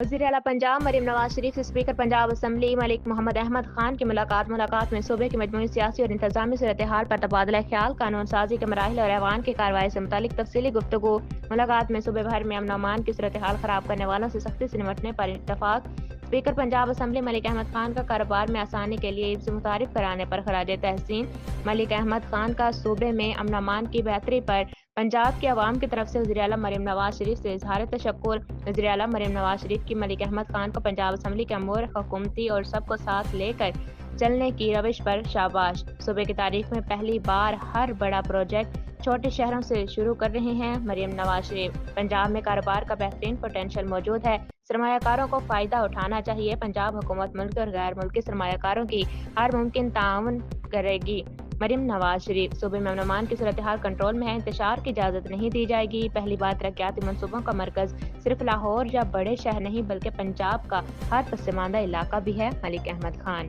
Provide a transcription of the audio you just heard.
وزیر اعلیٰ پنجاب مریم نواز شریف سے اسپیکر پنجاب اسمبلی ملک محمد احمد خان کی ملاقات میں صوبے کی مجموعی سیاسی اور انتظامی صورتحال پر تبادلہ خیال، قانون سازی کے مراحل اور ایوان کی کارروائی سے متعلق تفصیلی گفتگو۔ ملاقات میں صوبے بھر میں امن و امان کی صورتحال خراب کرنے والوں سے سختی سے نمٹنے پر اتفاق۔ اسپیکر پنجاب اسمبلی ملک احمد خان کا کاروبار میں آسانی کے لیے عید سے متعارف کرانے پر خراج تحسین۔ ملک احمد خان کا صوبے میں امن و امان کی بہتری پر پنجاب کے عوام کی طرف سے وزیر اعلیٰ مریم نواز شریف سے اظہار تشکر۔ وزیر اعلیٰ مریم نواز شریف کی ملک احمد خان کو پنجاب اسمبلی کے امور حکومتی اور سب کو ساتھ لے کر چلنے کی روش پر شاباش۔ صوبے کی تاریخ میں پہلی بار ہر بڑا پروجیکٹ چھوٹے شہروں سے شروع کر رہے ہیں مریم نواز شریف۔ پنجاب میں کاروبار کا بہترین پوٹینشل موجود ہے، سرمایہ کاروں کو فائدہ اٹھانا چاہیے۔ پنجاب حکومت ملکی اور غیر ملکی سرمایہ کاروں کی ہر ممکن تعاون کرے گی۔ مریم نواز شریف۔ صوبے میں امن و امان کی صورتحال کنٹرول میں ہے، انتشار کی اجازت نہیں دی جائے گی۔ پہلی بار ترقیاتی منصوبوں کا مرکز صرف لاہور یا بڑے شہر نہیں بلکہ پنجاب کا ہر پسماندہ علاقہ بھی ہے۔ ملک احمد خان۔